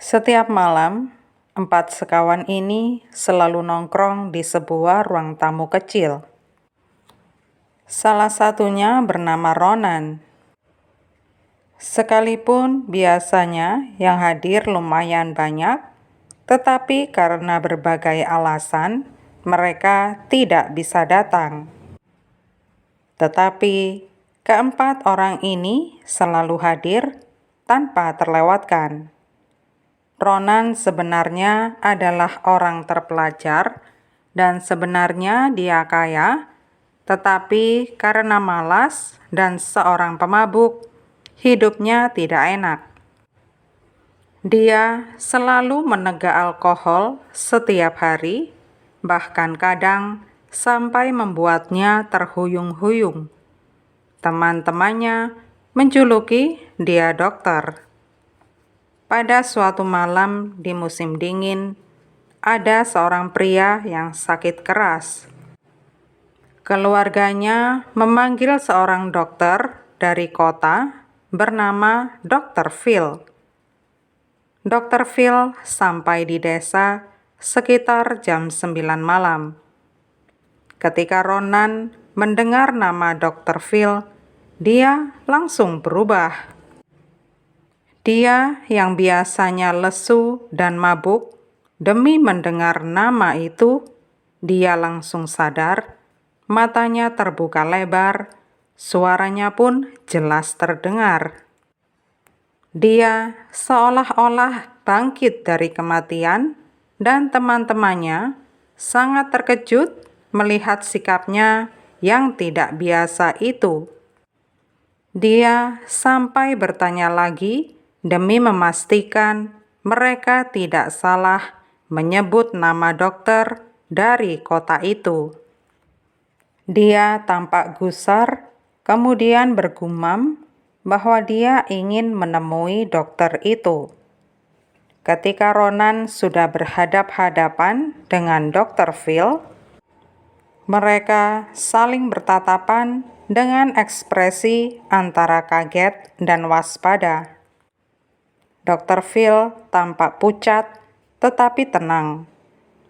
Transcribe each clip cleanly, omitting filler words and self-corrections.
Setiap malam, empat sekawan ini selalu nongkrong di sebuah ruang tamu kecil. Salah satunya bernama Ronan. Sekalipun biasanya yang hadir lumayan banyak, tetapi karena berbagai alasan, mereka tidak bisa datang. Tetapi keempat orang ini selalu hadir tanpa terlewatkan. Ronan sebenarnya adalah orang terpelajar dan sebenarnya dia kaya, tetapi karena malas dan seorang pemabuk, hidupnya tidak enak. Dia selalu menegak alkohol setiap hari, bahkan kadang sampai membuatnya terhuyung-huyung. Teman-temannya menjuluki dia dokter. Pada suatu malam di musim dingin, ada seorang pria yang sakit keras. Keluarganya memanggil seorang dokter dari kota bernama Dr. Phil. Dr. Phil sampai di desa sekitar jam 9 malam. Ketika Ronan mendengar nama Dr. Phil, dia langsung berubah. Dia yang biasanya lesu dan mabuk, demi mendengar nama itu, dia langsung sadar, matanya terbuka lebar, suaranya pun jelas terdengar. Dia seolah-olah bangkit dari kematian dan teman-temannya sangat terkejut melihat sikapnya yang tidak biasa itu. Dia sampai bertanya lagi demi memastikan mereka tidak salah menyebut nama dokter dari kota itu. Dia tampak gusar, kemudian bergumam bahwa dia ingin menemui dokter itu. Ketika Ronan sudah berhadap-hadapan dengan Dr. Phil, mereka saling bertatapan dengan ekspresi antara kaget dan waspada. Dr. Phil tampak pucat tetapi tenang.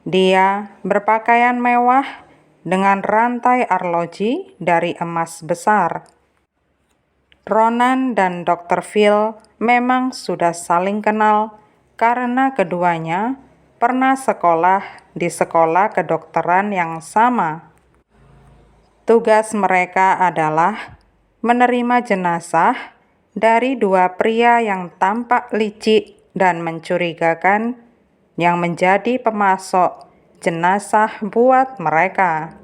Dia berpakaian mewah dengan rantai arloji dari emas besar. Ronan dan Dr. Phil memang sudah saling kenal karena keduanya pernah sekolah di sekolah kedokteran yang sama. Tugas mereka adalah menerima jenazah dari dua pria yang tampak licik dan mencurigakan yang menjadi pemasok jenazah buat mereka.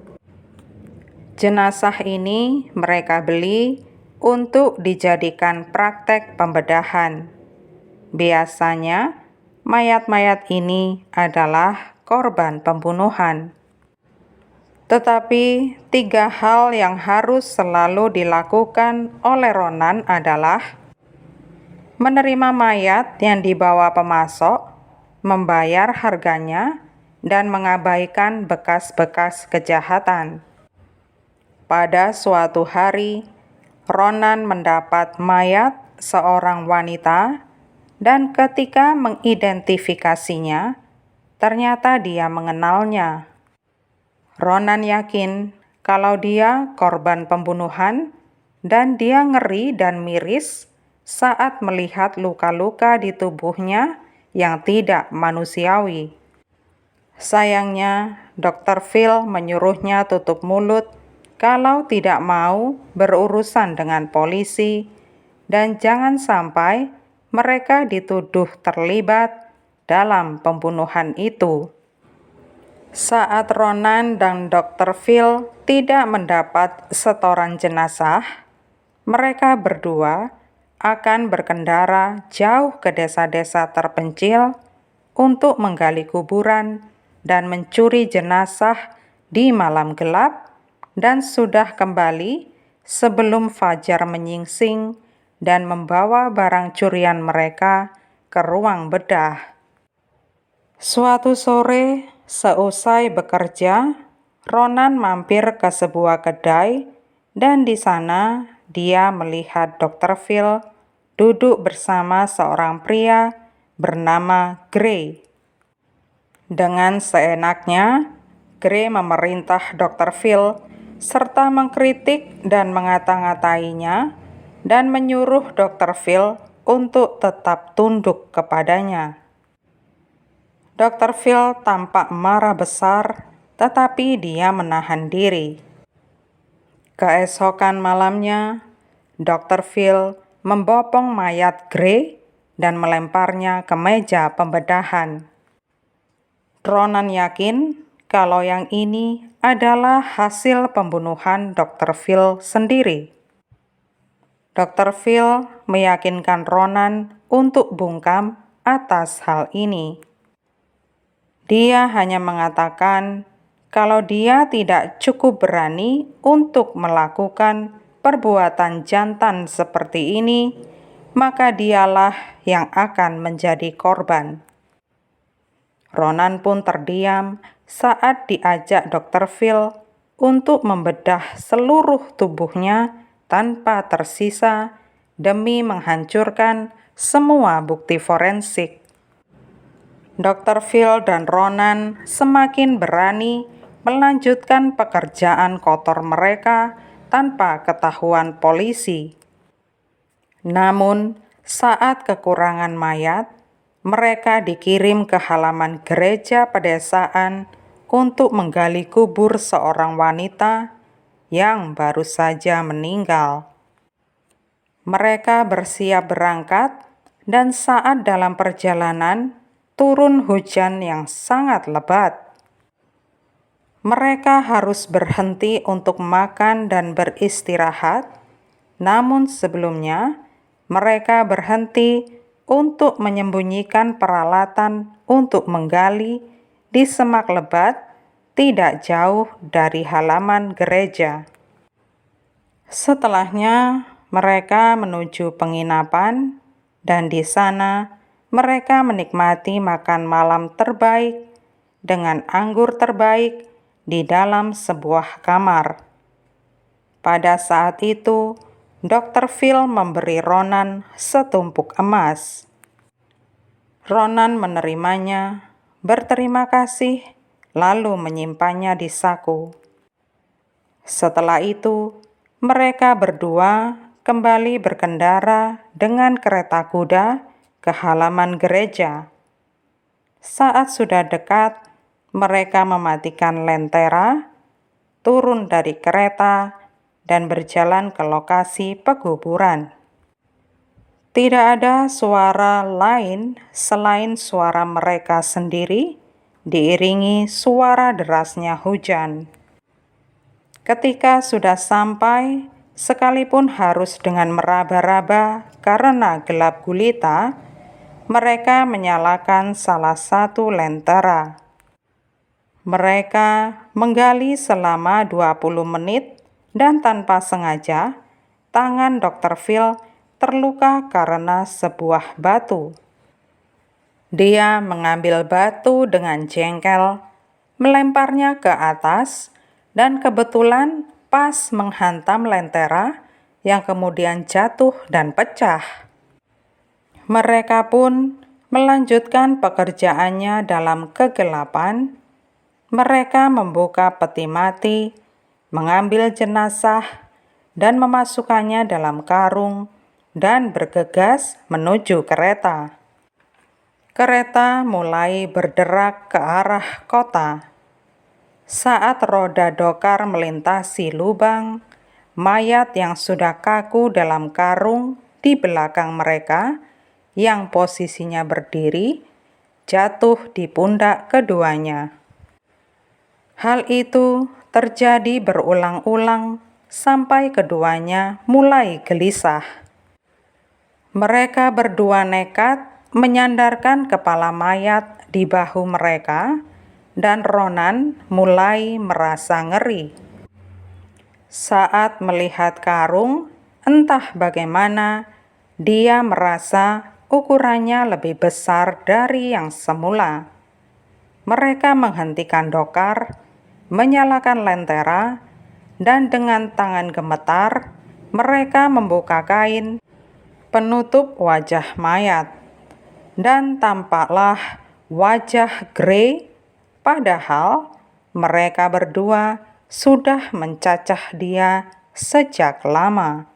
Jenazah ini mereka beli untuk dijadikan praktek pembedahan. Biasanya, mayat-mayat ini adalah korban pembunuhan. Tetapi 3 hal yang harus selalu dilakukan oleh Ronan adalah menerima mayat yang dibawa pemasok, membayar harganya, dan mengabaikan bekas-bekas kejahatan. Pada suatu hari, Ronan mendapat mayat seorang wanita dan ketika mengidentifikasinya, ternyata dia mengenalnya. Ronan yakin kalau dia korban pembunuhan dan dia ngeri dan miris saat melihat luka-luka di tubuhnya yang tidak manusiawi. Sayangnya, Dr. Phil menyuruhnya tutup mulut kalau tidak mau berurusan dengan polisi dan jangan sampai mereka dituduh terlibat dalam pembunuhan itu. Saat Ronan dan Dr. Phil tidak mendapat setoran jenazah, mereka berdua akan berkendara jauh ke desa-desa terpencil untuk menggali kuburan dan mencuri jenazah di malam gelap dan sudah kembali sebelum fajar menyingsing dan membawa barang curian mereka ke ruang bedah. Suatu sore, seusai bekerja, Ronan mampir ke sebuah kedai dan di sana dia melihat Dr. Phil duduk bersama seorang pria bernama Gray. Dengan seenaknya, Gray memerintah Dr. Phil serta mengkritik dan mengata-ngatainya dan menyuruh Dr. Phil untuk tetap tunduk kepadanya. Dr. Phil tampak marah besar, tetapi dia menahan diri. Keesokan malamnya, Dr. Phil membopong mayat Gray dan melemparnya ke meja pembedahan. Ronan yakin kalau yang ini adalah hasil pembunuhan Dr. Phil sendiri. Dr. Phil meyakinkan Ronan untuk bungkam atas hal ini. Dia hanya mengatakan kalau dia tidak cukup berani untuk melakukan perbuatan jantan seperti ini, maka dialah yang akan menjadi korban. Ronan pun terdiam saat diajak Dr. Phil untuk membedah seluruh tubuhnya tanpa tersisa demi menghancurkan semua bukti forensik. Dr. Phil dan Ronan semakin berani melanjutkan pekerjaan kotor mereka tanpa ketahuan polisi. Namun, saat kekurangan mayat, mereka dikirim ke halaman gereja pedesaan untuk menggali kubur seorang wanita yang baru saja meninggal. Mereka bersiap berangkat, dan saat dalam perjalanan turun hujan yang sangat lebat. Mereka harus berhenti untuk makan dan beristirahat, namun sebelumnya mereka berhenti untuk menyembunyikan peralatan untuk menggali di semak lebat tidak jauh dari halaman gereja. Setelahnya, mereka menuju penginapan, dan di sana mereka menikmati makan malam terbaik dengan anggur terbaik di dalam sebuah kamar. Pada saat itu, Dr. Phil memberi Ronan setumpuk emas. Ronan menerimanya, berterima kasih, lalu menyimpannya di saku. Setelah itu, mereka berdua kembali berkendara dengan kereta kuda ke halaman gereja. Saat sudah dekat, mereka mematikan lentera, turun dari kereta, dan berjalan ke lokasi pekuburan. Tidak ada suara lain selain suara mereka sendiri, diiringi suara derasnya hujan. Ketika sudah sampai, sekalipun harus dengan meraba-raba karena gelap gulita, mereka menyalakan salah satu lentera. Mereka menggali selama 20 menit dan tanpa sengaja, tangan Dr. Phil terluka karena sebuah batu. Dia mengambil batu dengan jengkel, melemparnya ke atas, dan kebetulan pas menghantam lentera yang kemudian jatuh dan pecah. Mereka pun melanjutkan pekerjaannya dalam kegelapan. Mereka membuka peti mati, mengambil jenazah, dan memasukkannya dalam karung, dan bergegas menuju kereta. Kereta mulai berderak ke arah kota. Saat roda dokar melintasi lubang, mayat yang sudah kaku dalam karung di belakang mereka, yang posisinya berdiri, jatuh di pundak keduanya. Hal itu terjadi berulang-ulang sampai keduanya mulai gelisah. Mereka berdua nekat menyandarkan kepala mayat di bahu mereka, dan Ronan mulai merasa ngeri. Saat melihat karung, entah bagaimana, dia merasa ukurannya lebih besar dari yang semula. Mereka menghentikan dokar, menyalakan lentera, dan dengan tangan gemetar, mereka membuka kain penutup wajah mayat. dan tampaklah wajah Gray, padahal mereka berdua sudah mencacah dia sejak lama.